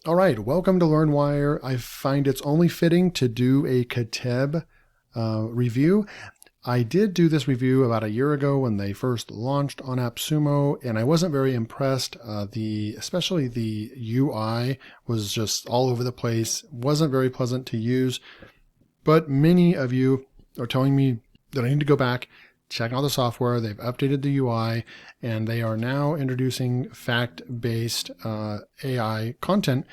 All right, welcome to LearnWire. I find it's only fitting to do a Kateb review. I did do this review about a year ago when they first launched on AppSumo, and I wasn't very impressed. Especially the UI was just all over the place, wasn't very pleasant to use. But many of you are telling me that I need to go back, check out the software. They've updated the UI, and they are now introducing fact-based AI content.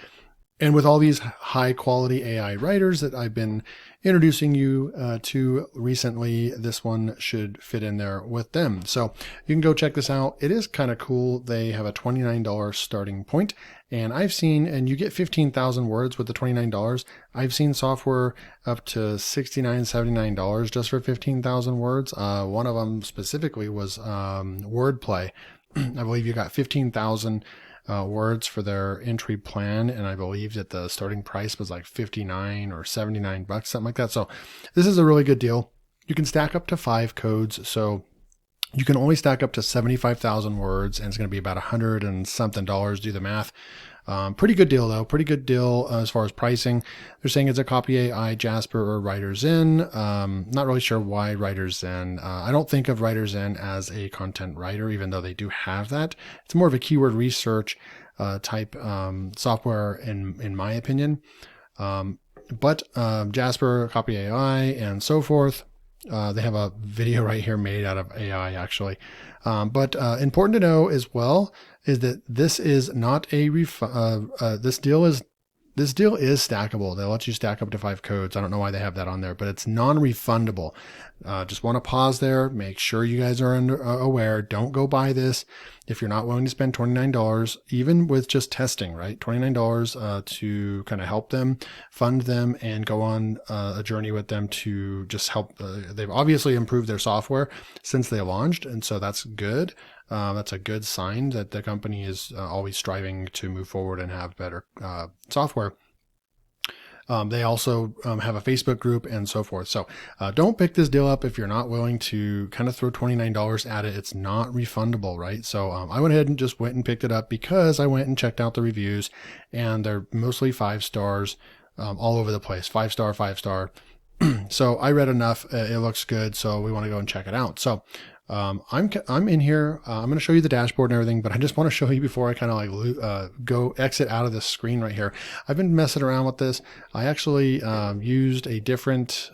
And with all these high quality AI writers that I've been introducing you to recently, this one should fit in there with them. So you can go check this out. It is kind of cool. They have a $29 starting point, and I've seen, and you get 15,000 words with the $29. I've seen software up to $69, $79 just for 15,000 words. One of them specifically was Wordplay. I believe you got 15,000 words for their entry plan, and I believe that the starting price was like 59 or 79 bucks, something like that. So this is a really good deal. You can stack up to 5 codes, so you can only stack up to 75,000 words, and it's going to be about $100 and something. Do the math. Pretty good deal though. Pretty good deal as far as pricing. They're saying it's a Copy AI, Jasper, or WriterZen. Not really sure why WriterZen. I don't think of WriterZen as a content writer, even though they do have that. It's more of a keyword research type software, in my opinion. But Jasper, Copy AI, and so forth. They have a video right here made out of AI, actually. But important to know as well is that this is not a this deal is stackable. They let you stack up to 5 codes. I don't know why they have that on there, but it's non-refundable. Just want to pause there. Make sure you guys are aware. Don't go buy this if you're not willing to spend $29, even with just testing, right? $29 to kind of help them, fund them, and go on a journey with them to just help. They've obviously improved their software since they launched, and so that's good. That's a good sign that the company is always striving to move forward and have better software. They also have a Facebook group and so forth. So don't pick this deal up if you're not willing to kind of throw $29 at it. It's not refundable, right? So I went ahead and just went and picked it up because I went and checked out the reviews, and they're mostly 5 stars all over the place. 5 star, 5 star. So I read enough. It looks good. So we want to go and check it out. So I'm in here. I'm going to show you the dashboard and everything, but I just want to show you before I kind of like go exit out of this screen right here. I've been messing around with this. I actually used a different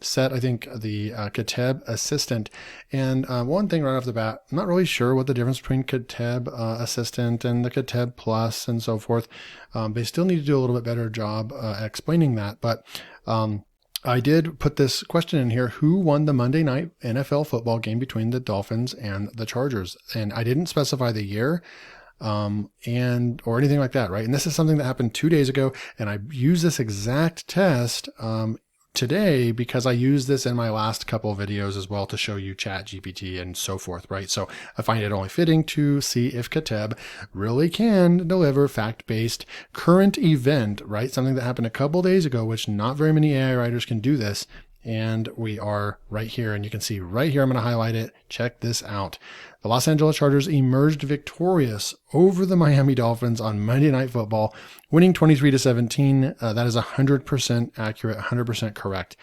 set. I think the Kateb Assistant. And one thing right off the bat, I'm not really sure what the difference between Kateb Assistant and the Kateb Plus and so forth. They still need to do a little bit better job explaining that, but I did put this question in here: who won the Monday night NFL football game between the Dolphins and the Chargers? And I didn't specify the year or anything like that, right? And this is something that happened 2 days ago, and I used this exact test today because I used this in my last couple of videos as well to show you Chat GPT and so forth, right? So I find it only fitting to see if Kateb really can deliver fact-based current event, right? Something that happened a couple days ago, which not very many AI writers can do this. And we are right here, and you can see right here, I'm going to highlight it. Check this out. The Los Angeles Chargers emerged victorious over the Miami Dolphins on Monday Night Football, winning 23-17. That is 100% accurate, 100% correct.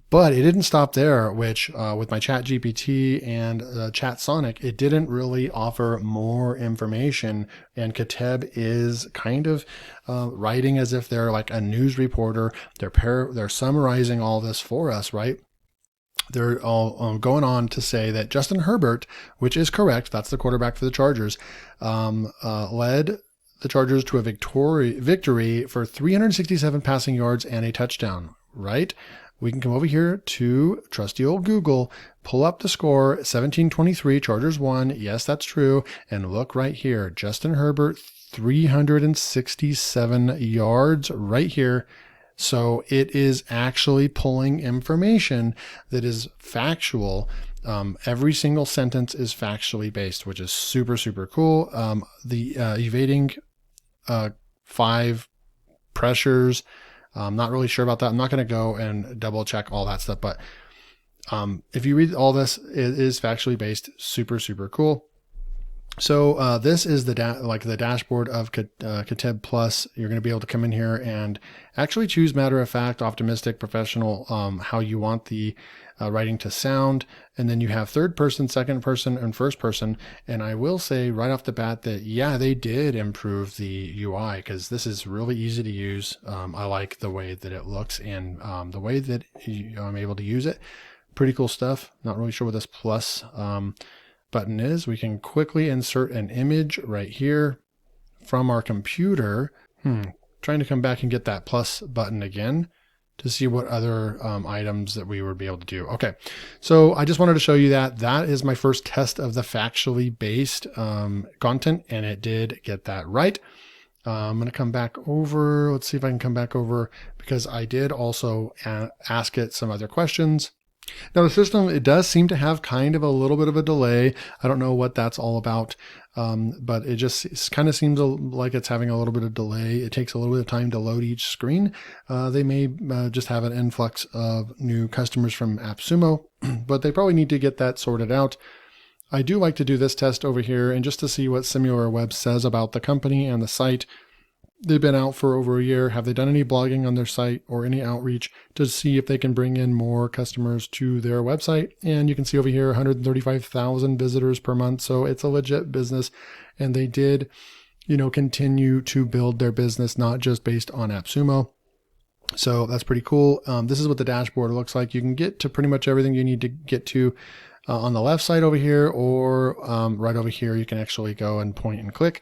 But it didn't stop there, which with my Chat GPT and Chat Sonic, it didn't really offer more information. And Kateb is kind of writing as if they're like a news reporter. They're summarizing all this for us, right? They're all going on to say that Justin Herbert, which is correct, that's the quarterback for the Chargers, led the Chargers to a victory for 367 passing yards and a touchdown, right? We can come over here to trusty old Google, pull up the score, 17-23, Chargers won. Yes, that's true. And look right here, Justin Herbert, 367 yards right here. So it is actually pulling information that is factual. Every single sentence is factually based, which is super, super cool. The evading 5 pressures, I'm not really sure about that. I'm not going to go and double check all that stuff, but if you read all this, it is factually based. Super, super cool. So this is the the dashboard of Kateb Plus. You're going to be able to come in here and actually choose matter of fact, optimistic, professional, how you want the writing to sound. And then you have third person, second person, and first person. And I will say right off the bat that, yeah, they did improve the UI because this is really easy to use. I like the way that it looks and the way that I'm able to use it. Pretty cool stuff. Not really sure what this plus button is. We can quickly insert an image right here from our computer. Trying to come back and get that plus button again to see what other items that we would be able to do. Okay, so I just wanted to show you that. That is my first test of the factually based content, and it did get that right. I'm going to come back over. Let's see if I can come back over because I did also ask it some other questions. Now the system, it does seem to have kind of a little bit of a delay. I don't know what that's all about, but it just kind of seems like it's having a little bit of delay. It takes a little bit of time to load each screen. They may just have an influx of new customers from AppSumo, but they probably need to get that sorted out. I do like to do this test over here and just to see what SimilarWeb says about the company and the site. They've been out for over a year. Have they done any blogging on their site or any outreach to see if they can bring in more customers to their website? And you can see over here 135,000 visitors per month. So it's a legit business. And they did, continue to build their business, not just based on AppSumo. So that's pretty cool. This is what the dashboard looks like. You can get to pretty much everything you need to get to on the left side over here, or right over here. You can actually go and point and click.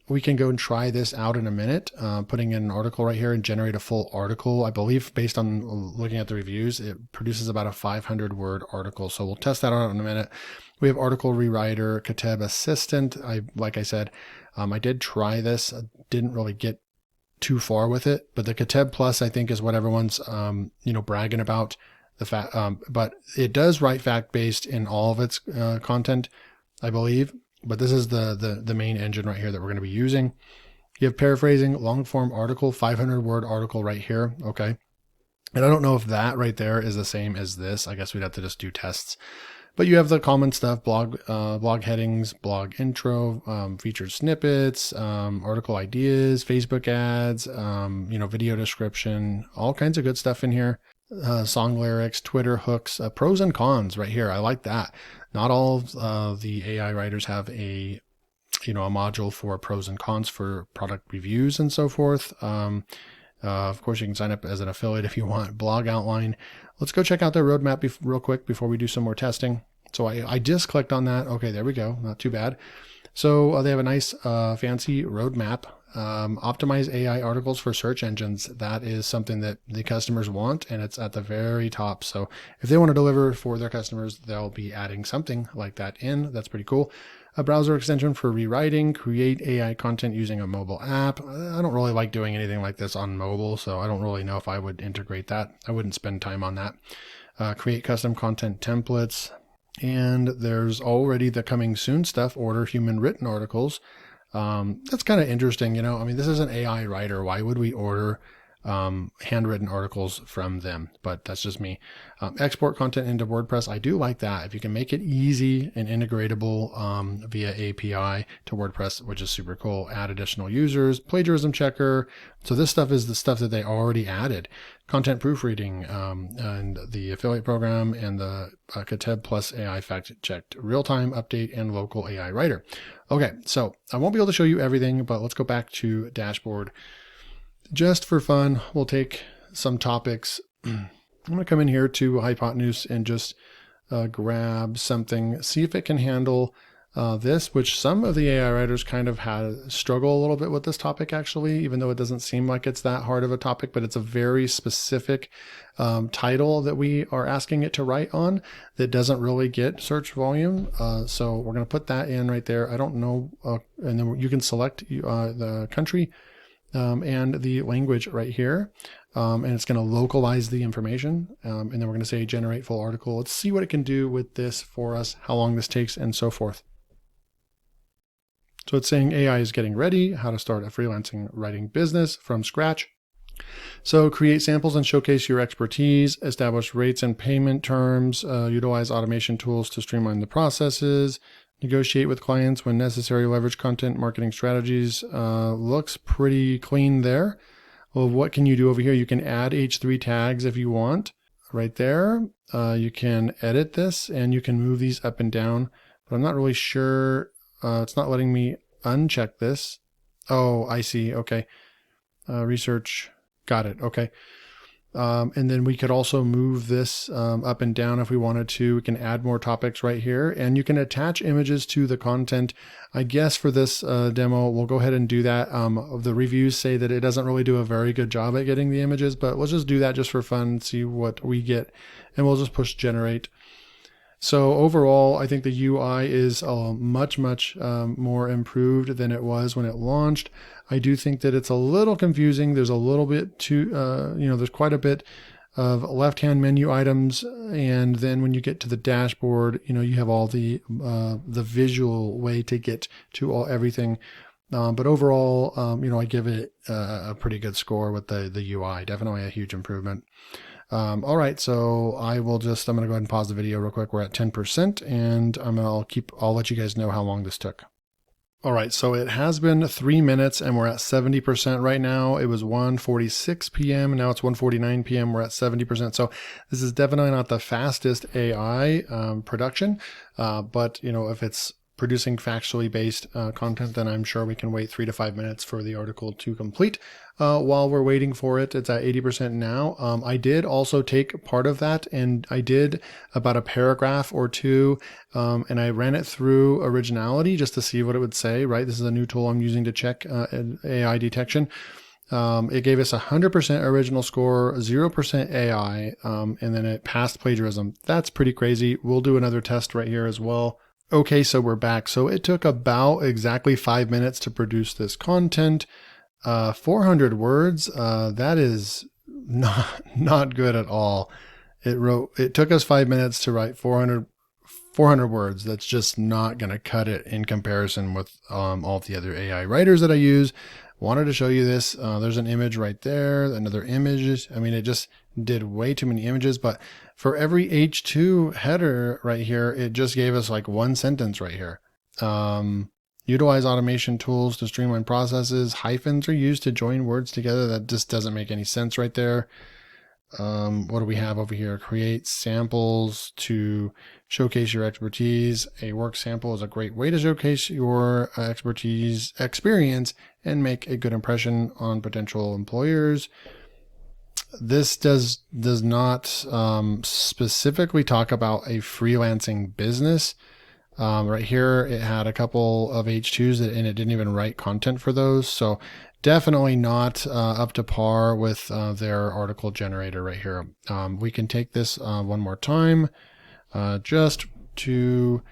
We can go and try this out in a minute, putting in an article right here and generate a full article. I believe based on looking at the reviews, it produces about a 500 word article. So we'll test that out in a minute. We have article rewriter, Kateb assistant. Like I said, I did try this. I didn't really get too far with it, but the Kateb Plus, I think, is what everyone's, bragging about. But it does write fact-based in all of its content, I believe. But this is the main engine right here that we're going to be using. You have paraphrasing, long-form article, 500-word article right here. Okay. And I don't know if that right there is the same as this. I guess we'd have to just do tests. But you have the common stuff, blog headings, blog intro, featured snippets, article ideas, Facebook ads, video description, all kinds of good stuff in here. Song lyrics, Twitter hooks, pros and cons right here. I like that. Not all of the AI writers have a module for pros and cons for product reviews and so forth. Of course, you can sign up as an affiliate if you want. Blog outline. Let's go check out their roadmap real quick before we do some more testing. So I just clicked on that. Okay, there we go. Not too bad. So they have a nice fancy roadmap. Optimize AI articles for search engines. That is something that the customers want, and it's at the very top. So if they want to deliver for their customers, they'll be adding something like that in. That's pretty cool. A browser extension for rewriting, create AI content using a mobile app. I don't really like doing anything like this on mobile, so I don't really know if I would integrate that. I wouldn't spend time on that. Create custom content templates. And there's already the coming soon stuff, order human written articles. That's kind of interesting. This is an AI writer. Why would we order handwritten articles from them? But that's just me. Export content into WordPress. I do like that. If you can make it easy and integratable via API to WordPress, which is super cool. Add additional users, plagiarism checker. So this stuff is the stuff that they already added. Content proofreading and the affiliate program and the Kateb Plus AI fact checked real-time update and local AI writer. Okay, so I won't be able to show you everything, but let's go back to dashboard. Just for fun, we'll take some topics. I'm going to come in here to Hypotenuse and just grab something, see if it can handle this, which some of the AI writers kind of struggle a little bit with this topic actually, even though it doesn't seem like it's that hard of a topic, but it's a very specific title that we are asking it to write on that doesn't really get search volume. So we're going to put that in right there. I don't know. And then you can select the country and the language right here. And it's going to localize the information. And then we're going to say generate full article. Let's see what it can do with this for us, how long this takes, and so forth. So it's saying AI is getting ready, how to start a freelancing writing business from scratch. So create samples and showcase your expertise, establish rates and payment terms, utilize automation tools to streamline the processes, negotiate with clients when necessary, leverage content marketing strategies. Looks pretty clean there. Well, what can you do over here? You can add H3 tags if you want right there. You can edit this and you can move these up and down, but I'm not really sure. It's not letting me uncheck this. Oh, I see. Okay. Research. Got it. Okay. And then we could also move this up and down if we wanted to. We can add more topics right here, and you can attach images to the content. I guess for this demo, we'll go ahead and do that. The reviews say that it doesn't really do a very good job at getting the images, but let's just do that just for fun, see what we get, and we'll just push generate. So overall, I think the UI is much more improved than it was when it launched. I do think that it's a little confusing. There's a little bit too, there's quite a bit of left-hand menu items, and then when you get to the dashboard, you have all the visual way to get to everything. But overall, I give it a pretty good score with the UI. Definitely a huge improvement. All right, so I'm going to go ahead and pause the video real quick. We're at 10%, and I'll let you guys know how long this took. All right, so it has been 3 minutes and we're at 70% right now. It was 1:46 p.m. Now it's 1:49 p.m. We're at 70%. So this is definitely not the fastest AI production, but if it's producing factually based content, then I'm sure we can wait 3 to 5 minutes for the article to complete. While we're waiting for it, it's at 80% now. I did also take part of that, and I did about a paragraph or two, and I ran it through Originality just to see what it would say, right? This is a new tool I'm using to check AI detection. It gave us 100% original score, 0% AI, and then it passed plagiarism. That's pretty crazy. We'll do another test right here as well. Okay, so we're back. So it took about exactly 5 minutes to produce this content. 400 words, that is not good at all. It took us 5 minutes to write 400 words. That's just not going to cut it in comparison with all the other AI writers that I use. Wanted to show you this. There's an image right there, another image. I mean, it just did way too many images, but for every H2 header right here, it just gave us like one sentence right here. Utilize automation tools to streamline processes. Hyphens are used to join words together. That just doesn't make any sense right there. What do we have over here? Create samples to showcase your expertise. A work sample is a great way to showcase your experience and make a good impression on potential employers. This does not specifically talk about a freelancing business. Right here, it had a couple of H2s and it didn't even write content for those. So definitely not up to par with their article generator right here. We can take this one more time just to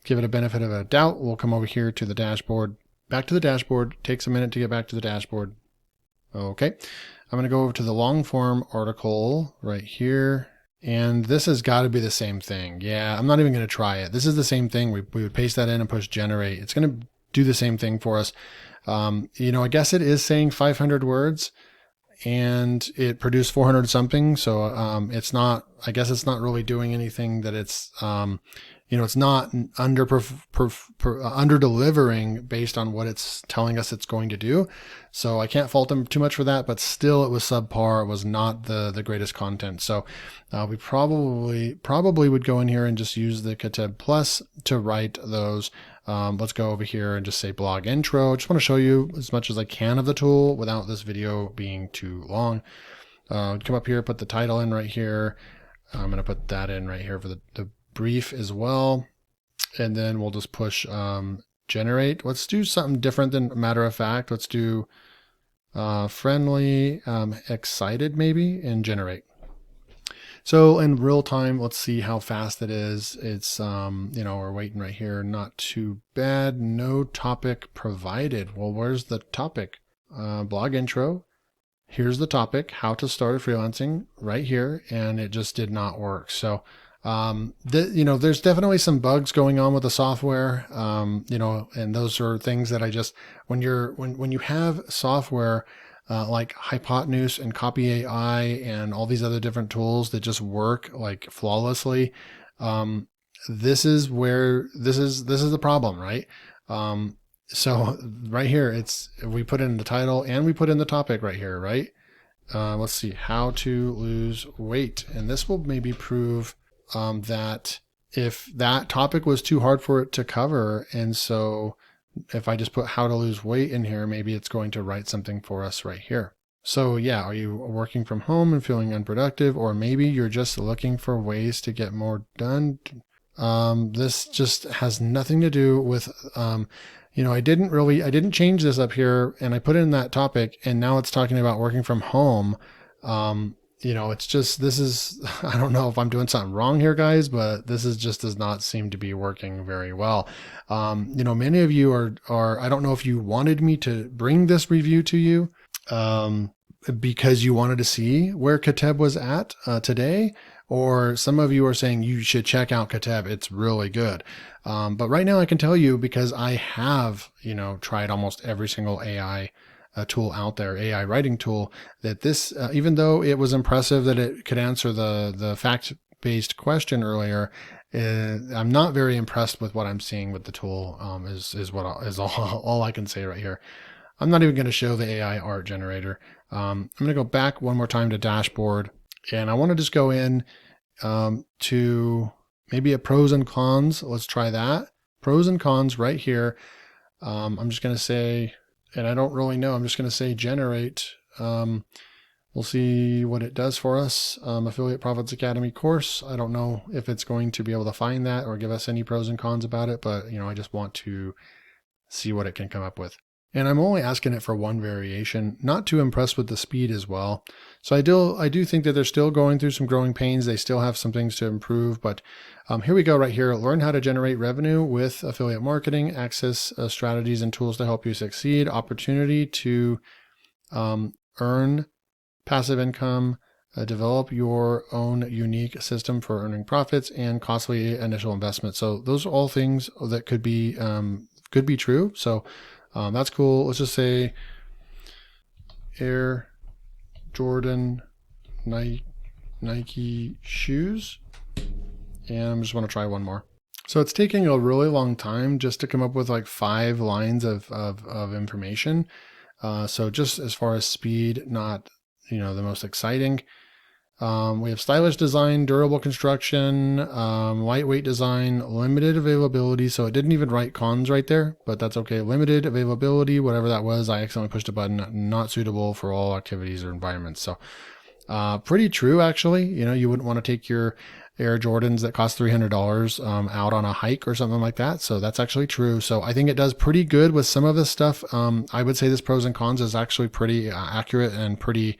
give it a benefit of a doubt. We'll come over here to the dashboard, back to the dashboard. Takes a minute to get back to the dashboard. Okay, I'm going to go over to the long form article right here. And this has got to be the same thing. Yeah, I'm not even going to try it. This is the same thing. We would paste that in and push generate. It's going to do the same thing for us. I guess it is saying 500 words and it produced 400 something. So it's not, I guess it's not really doing anything that it's, it's not under delivering based on what it's telling us it's going to do. So I can't fault them too much for that, but still it was subpar. It was not the greatest content. So we probably would go in here and just use the Kateb Plus to write those. Let's go over here and just say blog intro. Just want to show you as much as I can of the tool without this video being too long. Come up here, put the title in right here. I'm going to put that in right here for the brief as well. And then we'll just push generate. Let's do something different than matter of fact. Let's do friendly, excited maybe, and generate. So in real time, let's see how fast it is. It's, we're waiting right here. Not too bad. No topic provided. Well, where's the topic? Blog intro. Here's the topic, how to start freelancing right here. And it just did not work. So, there's definitely some bugs going on with the software. And those are things that I just, when you have software, like Hypotenuse and Copy AI and all these other different tools that just work like flawlessly. this is where this is the problem, right? So right here, we put in the title and we put in the topic right here, right? Let's see, how to lose weight. And this will maybe prove that if that topic was too hard for it to cover, and so if I just put how to lose weight in here, maybe it's going to write something for us right here. So yeah, are you working from home and feeling unproductive? Or maybe you're just looking for ways to get more done. This just has nothing to do with, I didn't change this up here, and I put in that topic, and now it's talking about working from home. It's just, I don't know if I'm doing something wrong here, guys, but this does not seem to be working very well. Many of you are, I don't know if you wanted me to bring this review to you, because you wanted to see where Kateb was at today, or some of you are saying you should check out Kateb. It's really good. But right now I can tell you, because I have, tried almost every single AI tool out there, AI writing tool, that this, even though it was impressive that it could answer the fact-based question earlier, I'm not very impressed with what I'm seeing with the tool, is all I can say right here. I'm not even going to show the AI art generator. I'm going to go back one more time to dashboard, and I want to just go in to maybe a pros and cons. Let's try that. Pros and cons right here. I'm just going to say, and I don't really know, I'm just going to say generate. We'll see what it does for us. Affiliate Profits Academy course. I don't know if it's going to be able to find that or give us any pros and cons about it, but I just want to see what it can come up with. And I'm only asking it for one variation, not too impressed with the speed as well. So I do think that they're still going through some growing pains. They still have some things to improve, but here we go right here. Learn how to generate revenue with affiliate marketing, access strategies and tools to help you succeed, opportunity to earn passive income, develop your own unique system for earning profits, and costly initial investment. So those are all things that could be true. So that's cool. Let's just say Air Jordan Nike shoes. And I just want to try one more. So it's taking a really long time just to come up with like 5 lines of information. So just as far as speed, not, the most exciting. We have stylish design, durable construction, lightweight design, limited availability. So it didn't even write cons right there, but that's okay. Limited availability, whatever that was. I accidentally pushed a button. Not suitable for all activities or environments. So pretty true, actually. You wouldn't want to take your Air Jordans that cost $300 out on a hike or something like that. So that's actually true. So I think it does pretty good with some of this stuff. I would say this pros and cons is actually pretty accurate and pretty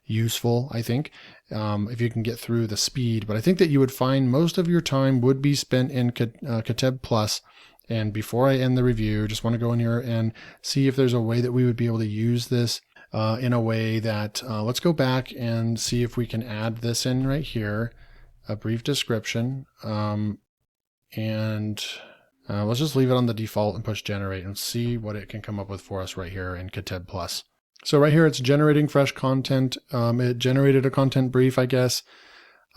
useful, I think, if you can get through the speed. But I think that you would find most of your time would be spent in Kateb Plus. And before I end the review, just want to go in here and see if there's a way that we would be able to use this in a way that, let's go back and see if we can add this in right here, a brief description. And let's just leave it on the default and push generate and see what it can come up with for us right here in Kateb Plus. So right here, it's generating fresh content. It generated a content brief, I guess.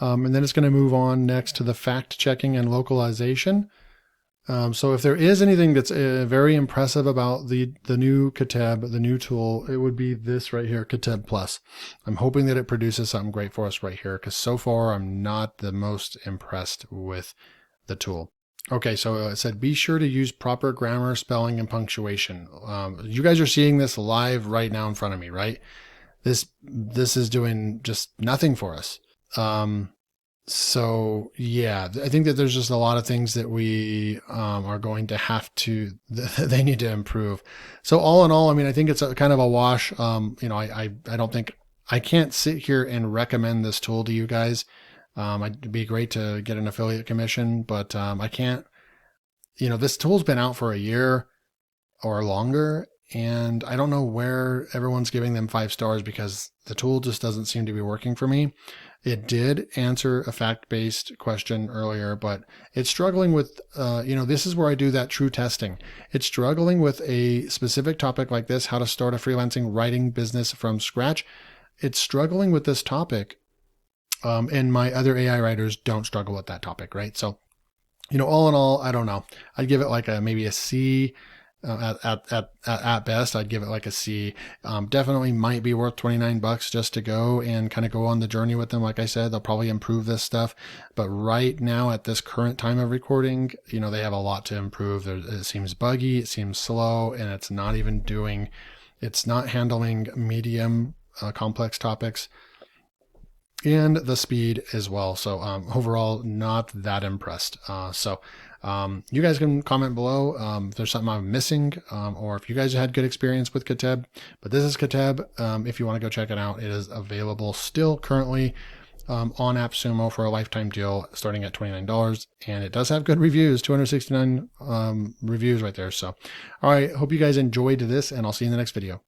And then it's going to move on next to the fact checking and localization. So if there is anything that's very impressive about the new Kateb, the new tool, it would be this right here, Kateb Plus. I'm hoping that it produces something great for us right here, because so far I'm not the most impressed with the tool. Okay, so it said, be sure to use proper grammar, spelling, and punctuation. You guys are seeing this live right now in front of me, right? This is doing just nothing for us. So yeah, I think that there's just a lot of things that we are going to have to, they need to improve. So all in all, I think it's a kind of a wash. I don't think, I can't sit here and recommend this tool to you guys. It'd be great to get an affiliate commission, but I can't, this tool's been out for a year or longer, and I don't know where everyone's giving them 5 stars, because the tool just doesn't seem to be working for me. It did answer a fact-based question earlier, but it's struggling with, this is where I do that true testing. It's struggling with a specific topic like this, how to start a freelancing writing business from scratch. It's struggling with this topic And my other AI writers don't struggle with that topic, right? So, all in all, I don't know. I'd give it like maybe a C. At best, I'd give it like a C. Definitely might be worth $29 just to go and kind of go on the journey with them. Like I said, they'll probably improve this stuff, but right now at this current time of recording, they have a lot to improve. It seems buggy, it seems slow, and it's not handling medium complex topics. And the speed as well. So overall, not that impressed. You guys can comment below if there's something I'm missing, or if you guys had good experience with Kateb. But this is Kateb. If you want to go check it out, it is available still currently on AppSumo for a lifetime deal starting at $29. And it does have good reviews, 269 reviews right there. So, all right, hope you guys enjoyed this, and I'll see you in the next video.